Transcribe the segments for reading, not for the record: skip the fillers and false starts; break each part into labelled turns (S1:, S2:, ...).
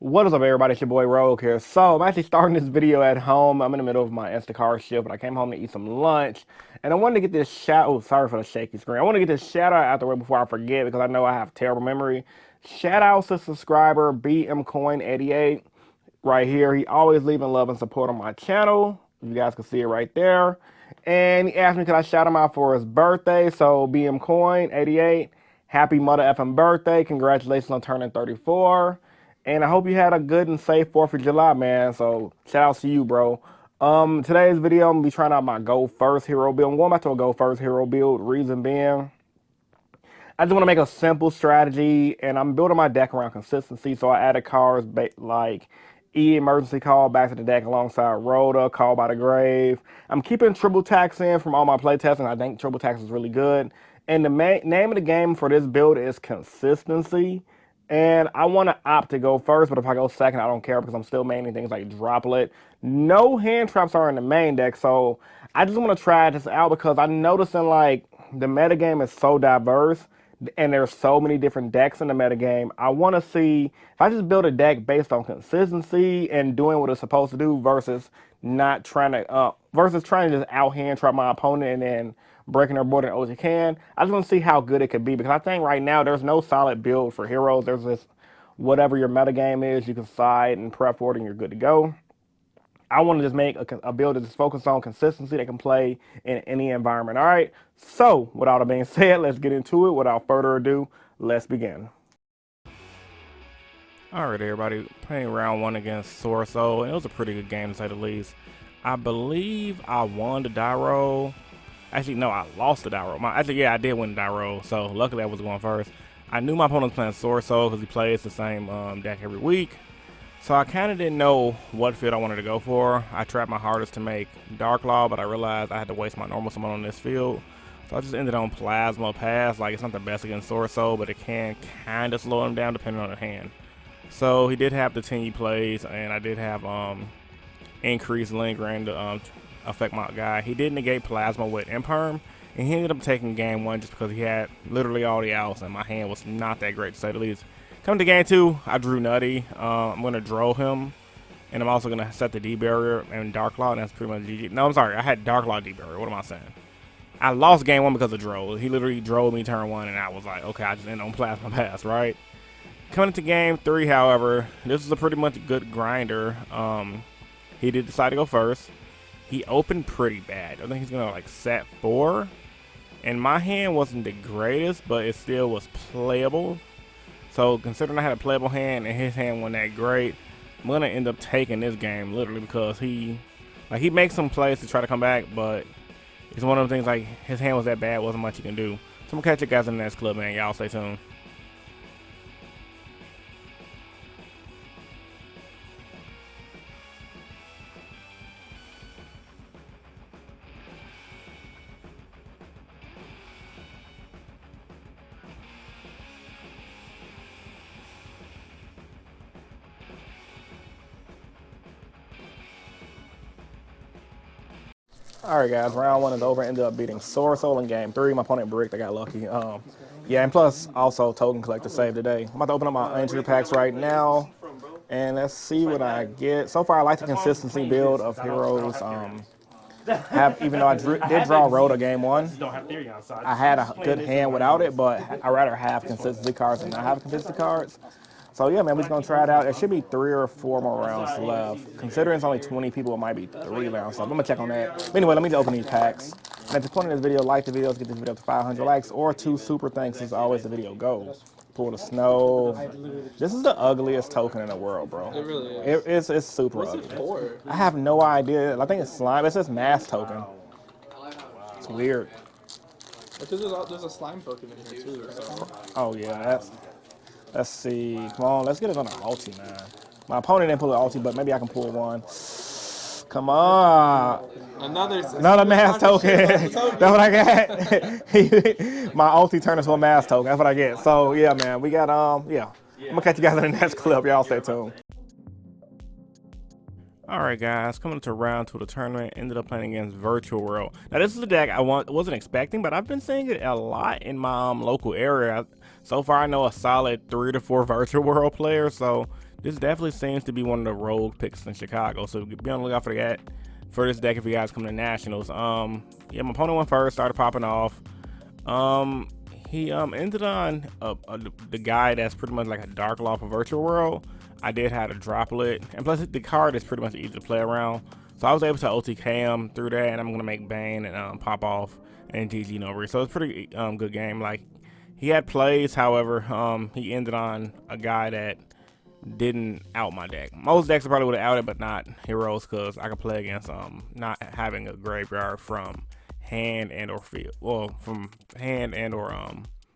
S1: What is up, everybody? It's your boy Rogue here. So I'm actually starting this video at home. I'm in the middle of my Instacart shift, but I came home to eat some lunch, and I wanted to get this shout. Oh, sorry for the shaky screen. I want to get this shout out the way before I forget because I know I have terrible memory. Shout out to subscriber BMCoin88 right here. He always leaving love and support on my channel. You guys can see it right there. And he asked me could I shout him out for his birthday. So BMCoin88, happy mother effing birthday! Congratulations on turning 34. And I hope you had a good and safe 4th of July, man. So shout out to you, bro. Today's video, I'm gonna be trying out my Go First hero build. I'm going back to a Go First hero build. Reason being, I just want to make a simple strategy, and I'm building my deck around consistency. So I added cards like emergency call back to the deck alongside Rhoda, Call by the Grave. I'm keeping triple tax in from all my playtests, and I think triple tax is really good. And the name of the game for this build is consistency. And I want to opt to go first, but if I go second, I don't care because I'm still maining things like Droplet. No hand traps are in the main deck, so I just want to try this out because I'm noticing like the metagame is so diverse and there's so many different decks in the metagame. I want to see if I just build a deck based on consistency and doing what it's supposed to do versus not trying to versus trying to just out hand trap my opponent and then breaking their board as you can. I just want to see how good it could be because I think right now there's no solid build for heroes. There's this whatever your metagame is, you can side and prep for it and you're good to go. I want to just make a build that's focused on consistency that can play in any environment. All right. So, with all that being said, let's get into it. Without further ado, let's begin. All right, everybody. Playing round one against Swordsoul, and it was a pretty good game to say the least. I believe I won the die roll. Actually, no, I lost the die roll. Yeah, I did win the die roll. So luckily, I was going first. I knew my opponent was playing Swordsoul because he plays the same deck every week. So I kind of didn't know what field I wanted to go for. I tried my hardest to make Dark Law, but I realized I had to waste my normal summon on this field. So I just ended on Plasma Pass. Like, it's not the best against Swordsoul, but it can kind of slow him down depending on the hand. So he did have the 10 he plays, and I did have increased lingering to affect my guy. He did negate Plasma with Imperm, and he ended up taking game one just because he had literally all the outs, and my hand was not that great to say the least. Coming to game two, I drew Nutty. I'm going to draw him, and I'm also going to set the D barrier and Dark Law, and that's pretty much GG. No, I'm sorry. I had Dark Law D barrier. What am I saying? I lost game one because of Droll. He literally drove me turn one, and I was like, okay, I just end on Plasma Pass, right? Coming into game three, however, this is a pretty much good grinder. He did decide to go first. He opened pretty bad. I think he's going to, like, set 4. And my hand wasn't the greatest, but it still was playable. So, considering I had a playable hand and his hand wasn't that great, I'm going to end up taking this game, literally, because he makes some plays to try to come back, but it's one of the things, like, his hand was that bad, wasn't much he can do. So, I'm going to catch you guys in the next clip, man. Y'all stay tuned. Alright guys, round one is over. Ended up beating Swordsoul in game three. My opponent bricked, I got lucky. Yeah, and plus also token collector saved today. I'm about to open up my entry packs right now. And let's see what I get. So far I like the consistency build of heroes. Even though I did draw Rhoda game one, I had a good hand without it, but I'd rather have consistency cards than not have consistency cards. So yeah, man, we're just gonna try it out. There should be 3 or 4 more rounds left. Considering it's only 20 people, it might be 3 rounds left. I'm gonna check on that. But anyway, let me just open these packs. And at the point of this video, like the video, get this video up to 500 likes, or 2 super thanks as always the video goes. Pull the snow. This is the ugliest token in the world, bro. It really is. It's super ugly. What's it for? I have no idea. I think it's slime. It says mass token. It's weird.
S2: Because there's a slime token in here too. So.
S1: Oh yeah, that's. Let's see. Come on, let's get it on an ulti, man. My opponent didn't pull an ulti, but maybe I can pull one. Come on. Another mass token. That's what I got. My ulti turned into a mass token. That's what I get. So yeah, man, we got yeah. I'm gonna catch you guys in the next clip. Y'all stay tuned. Alright guys, coming to round 2 of the tournament, ended up playing against Virtual World. Now this is a deck I wasn't expecting, but I've been seeing it a lot in my local area. So far I know a solid 3 to 4 Virtual World players, so this definitely seems to be one of the rogue picks in Chicago. So be on the lookout for that for this deck if you guys come to Nationals. Yeah, my opponent went first, started popping off. He ended on the guy that's pretty much like a Dark Law for Virtual World. I did have a Droplet, and plus the card is pretty much easy to play around. So I was able to OTK him through that, and I'm gonna make Bane and pop off and GG no re. So it's a pretty good game. Like he had plays, however, he ended on a guy that didn't out my deck. Most decks probably would have outed, but not Heroes, because I could play against not having a graveyard from hand and or field. Well, from hand and or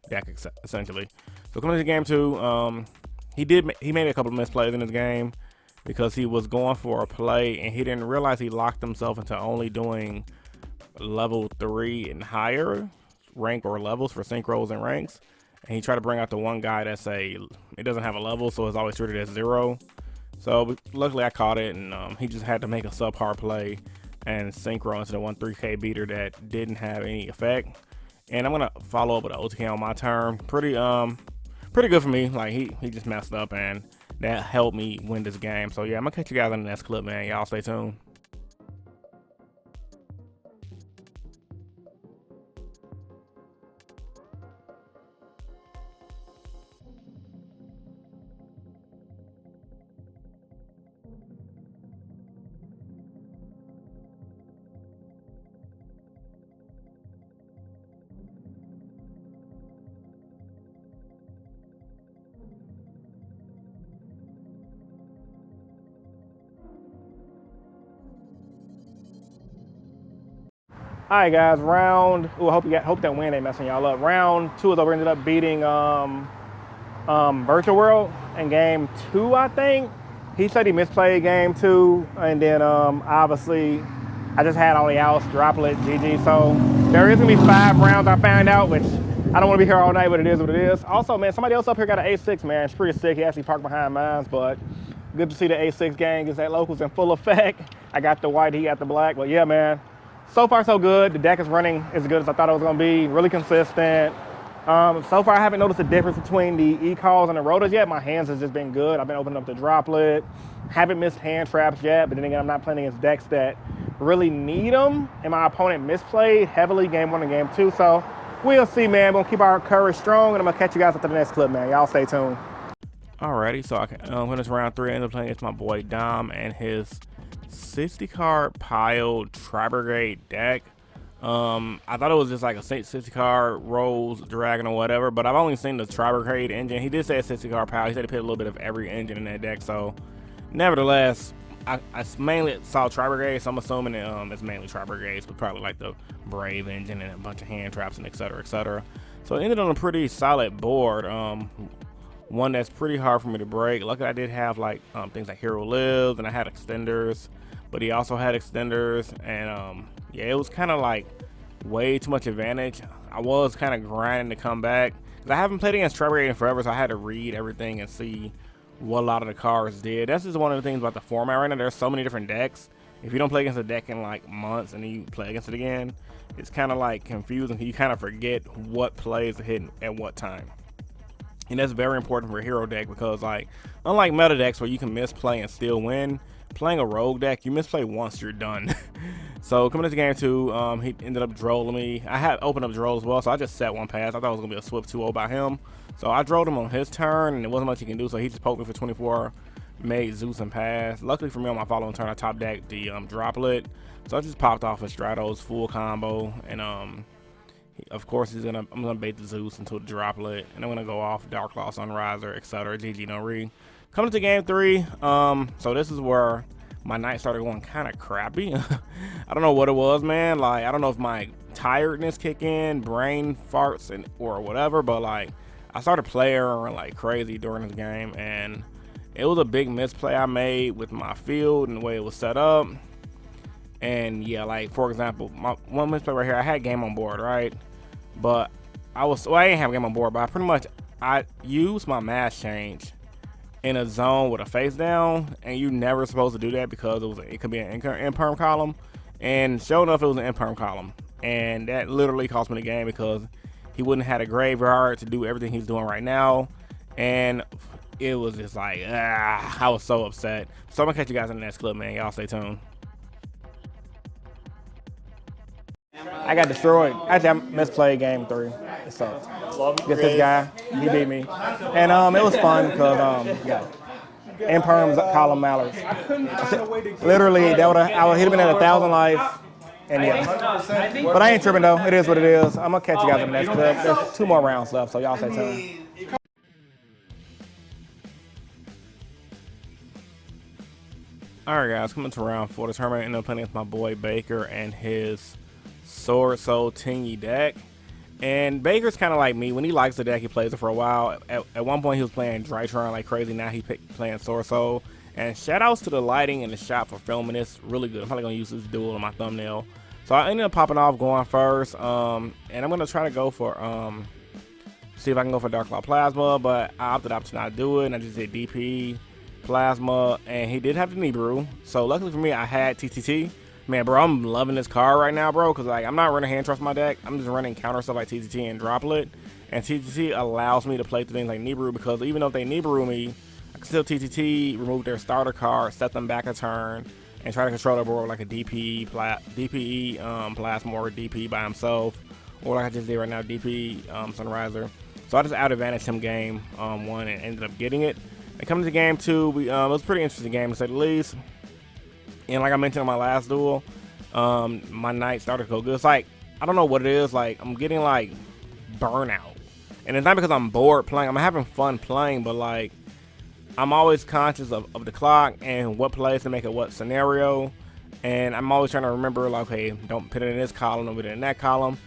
S1: deck essentially. So coming into game 2, he made a couple of misplays in his game because he was going for a play and he didn't realize he locked himself into only doing level 3 and higher rank or levels for synchros and ranks. And he tried to bring out the one guy that's it doesn't have a level, so it's always treated as 0. So luckily I caught it, and he just had to make a subpar play and synchro into the 1-3K beater that didn't have any effect. And I'm gonna follow up with an OTK on my turn. Pretty good for me. Like he just messed up, and that helped me win this game. So yeah, I'm gonna catch you guys in the next clip, man. Y'all stay tuned. All right, guys. Round. Ooh, I hope that win ain't messing y'all up. Round 2 is over. Ended up beating Virtual World in game 2, I think. He said he misplayed game 2, and then obviously I just had all the outs, Droplet, GG. So there is gonna be 5 rounds. I found out, which I don't want to be here all night, but it is what it is. Also, man, somebody else up here got an A6, man. It's pretty sick. He actually parked behind mine, but good to see the A6 gang is at locals in full effect. I got the white, he got the black, but yeah, man. So far, so good. The deck is running as good as I thought it was going to be. Really consistent. So far, I haven't noticed a difference between the E-calls and the rotors yet. My hands has just been good. I've been opening up the Droplet. Haven't missed hand traps yet, but then again, I'm not playing against decks that really need them. And my opponent misplayed heavily game 1 and game 2. So we'll see, man. We're going to keep our courage strong, and I'm going to catch you guys after the next clip, man. Y'all stay tuned. Alrighty, so when it's round 3, I ended up playing against my boy Dom and his 60 card piled Tri-Brigade deck. I thought it was just like a 60 card Rose Dragon or whatever, but I've only seen the Tri-Brigade engine. He did say a 60 card pile. He said he put a little bit of every engine in that deck. So nevertheless, I mainly saw Tri-Brigade, so I'm assuming it's mainly Tri-Brigades, but probably like the Brave engine and a bunch of hand traps and etc, etc. So it ended on a pretty solid board. One that's pretty hard for me to break. Luckily, I did have like things like Hero Lives, and I had extenders, but he also had extenders, and yeah, it was kind of like way too much advantage. I was kind of grinding to come back, because I haven't played against Tri-Brigade in forever, so I had to read everything and see what a lot of the cards did. That's just one of the things about the format right now. There's so many different decks. If you don't play against a deck in like months and then you play against it again, it's kind of like confusing. You kind of forget what plays are hitting at what time. And that's very important for a hero deck, because like unlike meta decks where you can misplay and still win, playing a rogue deck, you misplay once, you're done. So coming into game 2, he ended up drolling me. I had opened up droll as well, so I just set one pass. I thought it was gonna be a swift 2-0 by him, so I drolled him on his turn, and there wasn't much he can do, so he just poked me for 24, made Zeus and pass. Luckily for me, on my following turn, I top decked the Droplet, so I just popped off a Stratos full combo, and of course I'm gonna bait the Zeus into the Droplet, and I'm gonna go off Dark Law Sunriser, etc. GG no re. Coming to game 3, so this is where my night started going kind of crappy. I don't know what it was, man. Like, I don't know if my tiredness kick in, brain farts, or whatever, but like I started playing like crazy during this game, and it was a big misplay I made with my field and the way it was set up. And yeah, like for example, my one misplay right here, I had game on board, right? But I didn't have game on board, but I used my mass change in a zone with a face down, and you never supposed to do that because it could be an imperm column, and sure enough it was an imperm column, and that literally cost me the game because he wouldn't have had a graveyard to do everything he's doing right now. And it was just like, I was so upset. So I'm gonna catch you guys in the next clip, man. Y'all stay tuned. I got destroyed. Actually, I misplayed game 3. It sucked. Get this guy. He beat me. And it was fun because, yeah. In perms, column mallards. Literally, that I would hit him in at 1,000 life. And yeah. But I ain't tripping though. It is what it is. I'm gonna catch you guys in the next clip. There's 2 more rounds left, so y'all stay tuned. Alright guys, coming to round 4 of the tournament. I ended up playing with my boy Baker and his Swordsoul Tingy deck. And Baker's kind of like me. When he likes the deck, he plays it for a while. At one point, he was playing Drytron like crazy. Now he's playing Swordsoul. And shout outs to the lighting and the shop for filming this. Really good. I'm probably going to use this duel on my thumbnail. So I ended up popping off going first. And I'm going to try to go for, see if I can go for Dark Cloud Plasma. But I opted out to not do it. And I just did DP, Plasma. And he did have the Nibiru. So luckily for me, I had TTT. Man, bro, I'm loving this card right now, bro, because like I'm not running hand trust my deck. I'm just running counter stuff like TTT and Droplet. And TTT allows me to play through things like Nibiru, because even though if they Nibiru me, I can still TTT, remove their starter card, set them back a turn, and try to control their board with like a DPE, Plasma, or DP by himself, or like I just did right now, DP Sunriser. So I just out advantaged him game 1 and ended up getting it. And coming to game 2, it was a pretty interesting game to say the least. And like I mentioned in my last duel, my night started to go good. It's like, I don't know what it is, like I'm getting like burnout. And it's not because I'm bored playing, I'm having fun playing, but like I'm always conscious of the clock and what plays to make it what scenario. And I'm always trying to remember like, okay, don't put it in this column, don't put it in that column.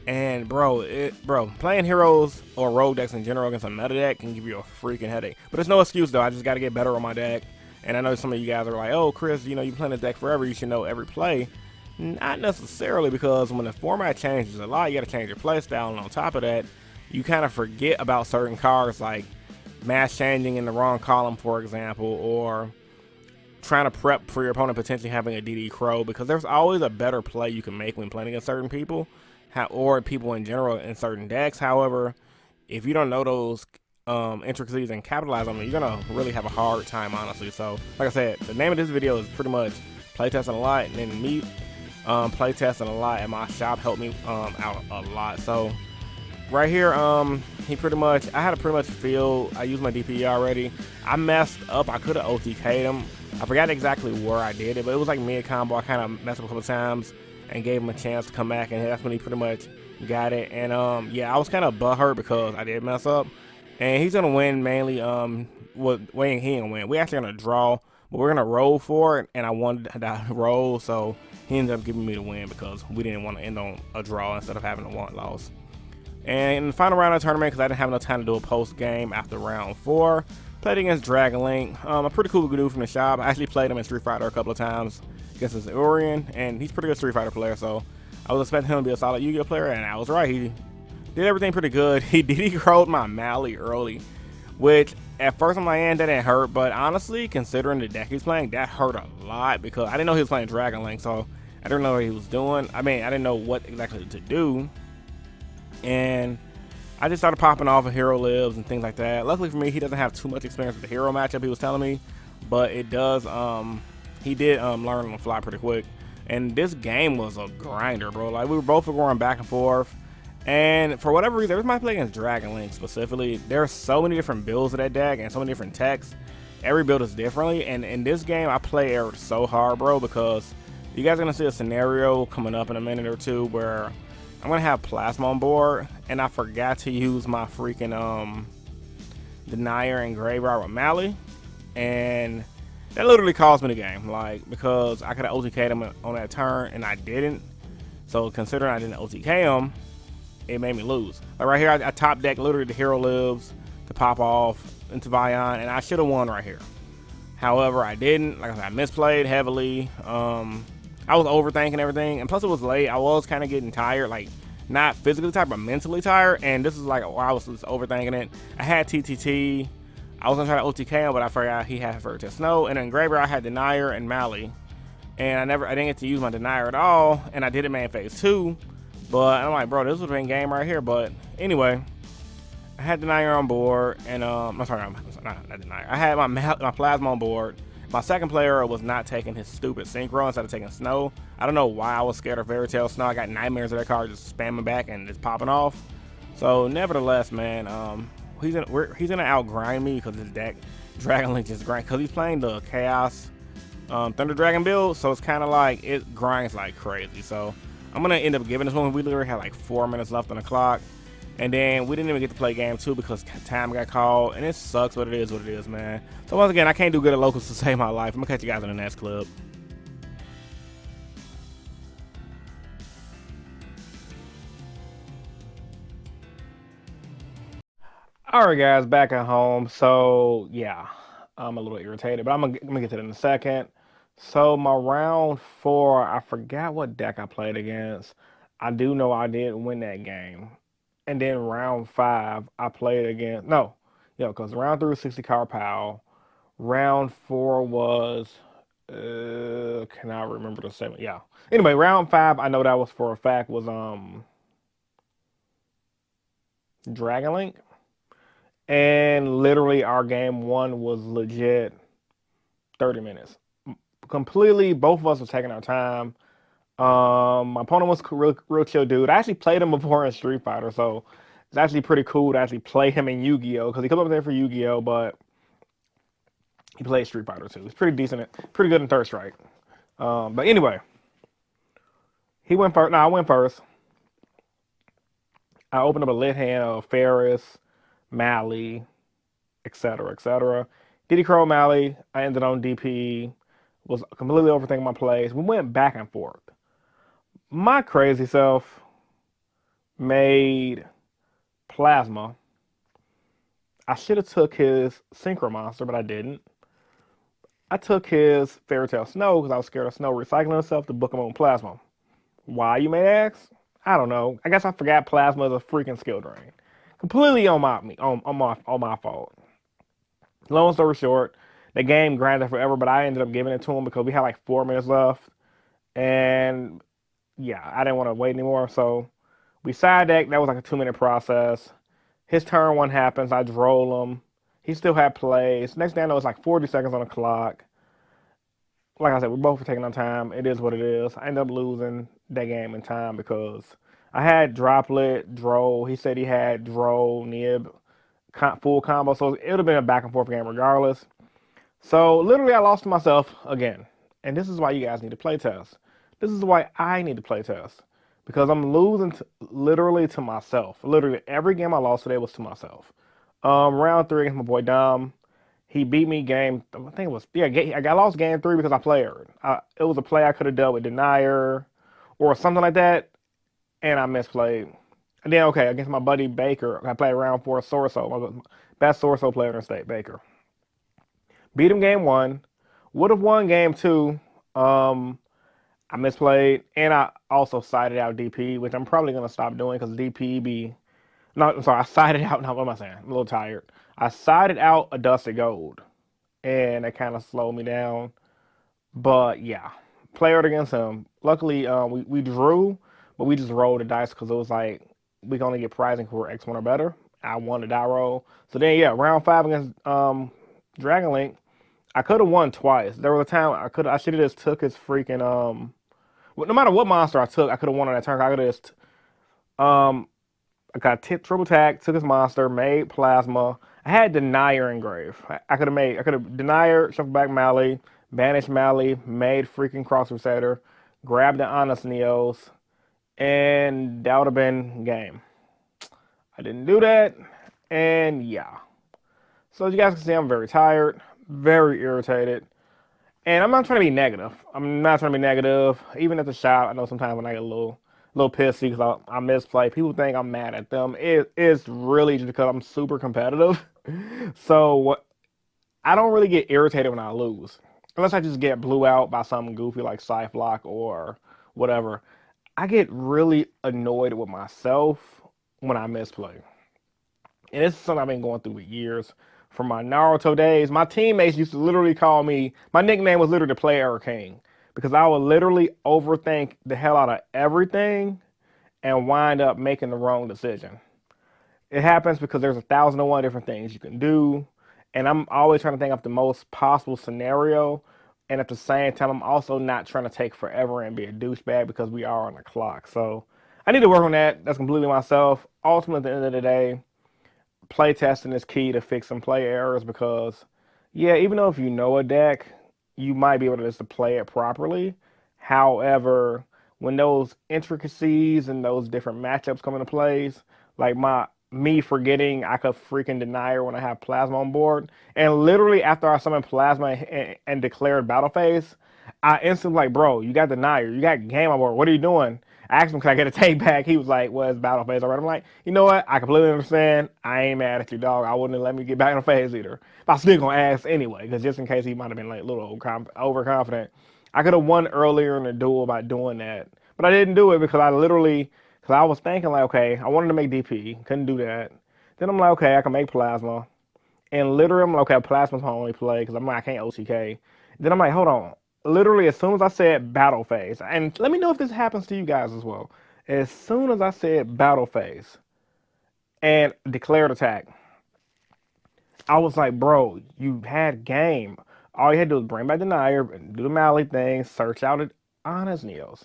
S1: And bro, playing heroes or rogue decks in general against a meta deck can give you a freaking headache. But there's no excuse though, I just got to get better on my deck. And I know some of you guys are like, oh, Chris, you know, you playing this deck forever, you should know every play. Not necessarily, because when the format changes a lot, you got to change your play style. And on top of that, you kind of forget about certain cards like mass changing in the wrong column, for example, or trying to prep for your opponent potentially having a DD Crow, because there's always a better play you can make when playing against certain people, or people in general in certain decks. However, if you don't know those intricacies and capitalize on them, you're gonna really have a hard time, honestly. So like I said, the name of this video is pretty much playtesting a lot, and then me playtesting a lot, and my shop helped me out a lot. So right here, he pretty much, I had a pretty much feel, I used my DPE already. I messed up, I could have OTK'd him. I forgot exactly where I did it, but it was like mid combo. I kind of messed up a couple times and gave him a chance to come back, and that's when he pretty much got it. And yeah, I was kind of butthurt because I did mess up. And he's gonna win mainly. He ain't gonna win. We actually gonna draw, but we're gonna roll for it. And I wanted that roll, so he ended up giving me the win because we didn't want to end on a draw instead of having a loss. And in the final round of the tournament, because I didn't have enough time to do a post game after round 4, played against Dragon Link, a pretty cool dude from the shop. I actually played him in Street Fighter a couple of times against his Orion, and he's a pretty good Street Fighter player. So I was expecting him to be a solid Yu-Gi-Oh player, and I was right. He did everything pretty good. He crowed my Mally early, which at first on my end that didn't hurt, but honestly, considering the deck he's playing, that hurt a lot because I didn't know he was playing Dragon Link, so I didn't know what he was doing. I mean, I didn't know what exactly to do, and I just started popping off of Hero Lives and things like that. Luckily for me, he doesn't have too much experience with the hero matchup, he was telling me, but it does. He did learn on the fly pretty quick, and this game was a grinder, bro. Like we were both going back and forth. And for whatever reason, every time I play against Dragon Link specifically, there are so many different builds of that deck and so many different techs. Every build is differently, and in this game, I play Eric so hard, bro, because you guys are going to see a scenario coming up in a minute or two where I'm going to have Plasma on board, and I forgot to use my freaking Denier and Graveyard with Mally, and that literally cost me the game, like, because I could have OTK'd him on that turn, and I didn't. So considering I didn't OTK him, it made me lose. Like right here, I top deck literally the Hero Lives to pop off into Vion, and I should have won right here. However, I didn't. Like I said, I misplayed heavily. I was overthinking everything, and plus it was late. I was kind of getting tired, like not physically tired, but mentally tired. And this is like while I was just overthinking it. I had TTT. I was gonna try to OTK him, but I forgot he had Vertex Snow. And then Graveyard, I had Denier and Mally, and I didn't get to use my Denier at all. And I did it main phase 2. But I'm like, bro, this would have been game right here. But anyway, I had Denier on board, and I'm sorry, not deny. I had my plasma on board. My second player was not taking his stupid synchro instead of taking snow. I don't know why I was scared of Fairy Tail Snow. I got nightmares of that card just spamming back and just popping off. So nevertheless, man, he's gonna outgrind me because his deck Dragon Link just grind because he's playing the Chaos Thunder Dragon build. So it's kind of like it grinds like crazy. So I'm gonna end up giving this one. We literally had like 4 minutes left on the clock. And then we didn't even get to play game 2 because time got called. And it sucks, but it is what it is, man. So once again, I can't do good at locals to save my life. I'm going to catch you guys in the next clip. Alright, guys, back at home. So, yeah, I'm a little irritated. But I'm going to get to it in a second. So, my round 4, I forgot what deck I played against. I do know I did win that game. And then round 5, I played against because round 3 was 60 car pal. Round 4 was can I remember the segment? Yeah. Anyway, round 5, I know that was for a fact was Dragon Link. And literally our game 1 was legit 30 minutes. Completely, both of us were taking our time. My opponent was real chill dude. I actually played him before in Street Fighter, so it's actually pretty cool to actually play him in Yu-Gi-Oh! Because he comes up there for Yu-Gi-Oh! But he plays Street Fighter too. He's pretty decent, pretty good in Third Strike. But anyway, he went first. No, I went first. I opened up a lit hand of Ferris, Mally, etc., etc. Diddy Crow Mally. I ended on DP. Was completely overthinking my plays. We went back and forth. My crazy self made Plasma. I should have took his Synchro Monster, but I didn't. I took his Fairy Tail Snow because I was scared of Snow recycling itself to book him on Plasma. Why, you may ask? I don't know. I guess I forgot Plasma is a freaking skill drain. Completely on my fault. Long story short, the game grinded forever, but I ended up giving it to him because we had like 4 minutes left. And yeah, I didn't want to wait anymore. So we side decked. That was like a 2-minute process. His turn 1 happens. I droll him. He still had plays. Next thing I know, it's like 40 seconds on the clock. Like I said, we both were taking our time. It is what it is. I ended up losing that game in time because I had Droplet, Droll. He said he had Droll, Nib, full combo. So it would have been a back and forth game regardless. So literally I lost to myself again. And this is why you guys need to play test. This is why I need to play test. Because I'm losing literally to myself. Literally every game I lost today was to myself. Round 3 against my boy Dom. He beat me game, I think it was, I got lost game 3 because I played. It was a play I could have done with Denier or something like that. And I misplayed. And then, okay, against my buddy Baker, I played round 4 Swordsoul. My best Swordsoul player in the state, Baker. Beat him game 1. Would have won game 2. I misplayed. And I also sided out DP, which I'm probably going to stop doing because DP be... No, I'm sorry, I sided out... No, what am I saying? I'm a little tired. I sided out a Dusted Gold. And it kind of slowed me down. But, yeah. Played against him. Luckily, we drew, but we just rolled the dice because it was like, we can only get prizing for X1 or better. I won the die roll. So then, yeah, round 5 against Dragon Link, I could have won twice. There was a time I should have just took his freaking no matter what monster I took, I could have won on that turn. I could have just I got triple tag, took his monster, made Plasma. I had Denier Engrave. I could have Denier, shuffle back Mally, banished Mally, made freaking Cross Crusader, grabbed the Honest Neos, and that would have been game. I didn't do that, and yeah. So as you guys can see, I'm very tired, very irritated. And I'm not trying to be negative. I'm not trying to be negative. Even at the shop, I know sometimes when I get a little pissy because I misplay, people think I'm mad at them. It's really just because I'm super competitive. So I don't really get irritated when I lose. Unless I just get blew out by something goofy like Scythe Block or whatever. I get really annoyed with myself when I misplay. And this is something I've been going through for years. From my Naruto days, my teammates used to literally call me, my nickname was literally the Play Error King. Because I would literally overthink the hell out of everything and wind up making the wrong decision. It happens because there's 1,001 different things you can do. And I'm always trying to think of the most possible scenario. And at the same time, I'm also not trying to take forever and be a douchebag because we are on the clock. So I need to work on that. That's completely myself. Ultimately, at the end of the day, playtesting is key to fixing play errors because, yeah, even though if you know a deck, you might be able to just to play it properly. However, when those intricacies and those different matchups come into plays, like my me forgetting I could freaking deny her when I have plasma on board, and literally after I summon plasma and declared battle phase, I instantly like, bro, you got denier, you got game on board. What are you doing? I asked him, can I get a take back? He was like, well, it's battle phase already. I'm like, you know what? I completely understand. I ain't mad at you, dog. I wouldn't have let me get back in the phase either. But I still gonna ask anyway, because just in case he might have been like a little overconfident. I could have won earlier in the duel by doing that. But I didn't do it because because I was thinking like, okay, I wanted to make DP. Couldn't do that. Then I'm like, okay, I can make plasma. And literally, I'm like, okay, plasma's my only play because I'm like, I can't OTK. Then I'm like, hold on. Literally, as soon as I said battle phase, and let me know if this happens to you guys as well. As soon as I said battle phase and declared attack, I was like, bro, you had game. All you had to do was bring back the Denier, do the Mally thing, search out it honest Neos.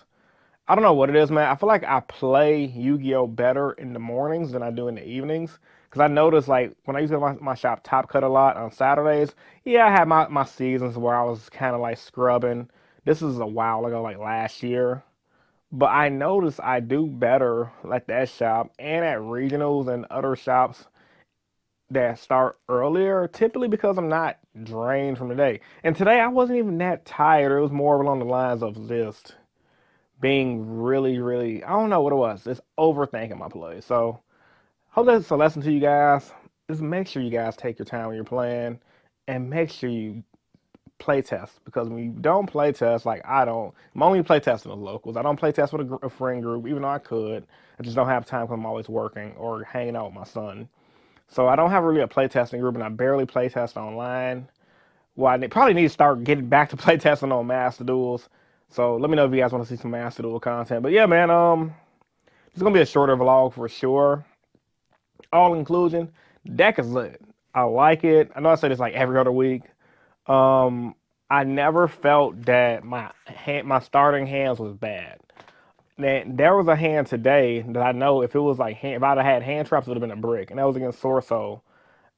S1: I don't know what it is, man. I feel like I play Yu-Gi-Oh better in the mornings than I do in the evenings. Because I noticed, like, when I used to go to my shop Top Cut a lot on Saturdays, yeah, I had my seasons where I was kind of like scrubbing. This is a while ago, like last year. But I noticed I do better at that shop and at regionals and other shops that start earlier, typically because I'm not drained from the day. And today I wasn't even that tired. It was more along the lines of just being really, really, I don't know what it was, just overthinking my play. So, hope that's a lesson to you guys. Just make sure you guys take your time when you're playing and make sure you play test because when you don't play test, like I don't, I'm only play testing with locals. I don't play test with a friend group, even though I could. I just don't have time because I'm always working or hanging out with my son. So I don't have really a playtesting group, and I barely playtest online. Well, probably need to start getting back to playtesting on Master Duels. So let me know if you guys want to see some Master Duel content. But yeah, man, it's gonna be a shorter vlog for sure. All inclusion, deck is lit. I like it. I know I say this like every other week. Um, I never felt that my starting hands was bad. There was a hand today that I know if it was like if I'd have had hand traps, it would have been a brick, and that was against Swordsoul.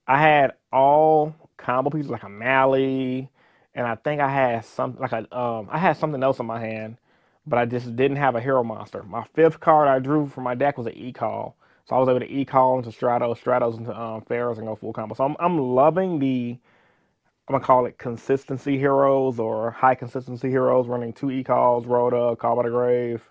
S1: I had all combo pieces like a Mally, and I think I had I had something else in my hand, but I just didn't have a hero monster. My fifth card I drew for my deck was an E-Call, so I was able to E-Call into Stratos into Pharaohs and go full combo. So I'm loving I'm gonna call it consistency heroes or high consistency heroes running two E-Calls, Rhoda, Call by the Grave.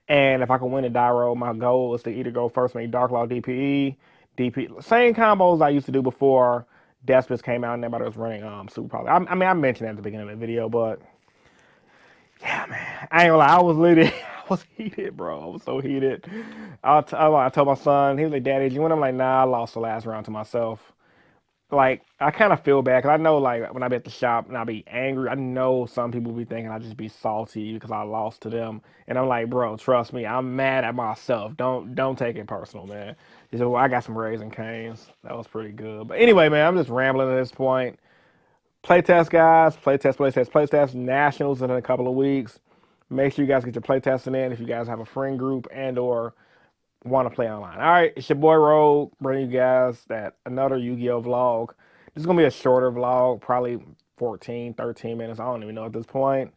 S1: And if I can win a die roll, my goal is to either go first make Dark Law DPE, DP, same combos I used to do before Despis came out and everybody was running Super Poly. I mean, I mentioned that at the beginning of the video, but yeah, man, I ain't gonna lie, I was literally, I was heated, bro. I was so heated. I told my son, he was like, Daddy, did you win? I'm like, nah, I lost the last round to myself. Like I kind of feel bad because I know like when I be at the shop and I be angry, I know some people be thinking I just be salty because I lost to them, and I'm like, bro, trust me, I'm mad at myself. Don't take it personal, man. He said, well, I got some Raising Canes. That was pretty good. But anyway, man, I'm just rambling at this point. Playtest, guys. Playtest. Nationals in a couple of weeks. Make sure you guys get your playtesting in if you guys have a friend group and or want to play online. All right, it's your boy Rogue bringing you guys that another Yu-Gi-Oh vlog. This is gonna be a shorter vlog, probably 14, 13 minutes. I don't even know at this point.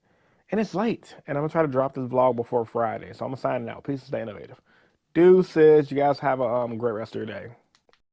S1: And it's late, and I'm gonna try to drop this vlog before Friday. So I'm gonna sign it out. Peace and stay innovative. Deuces. You guys have a great rest of your day.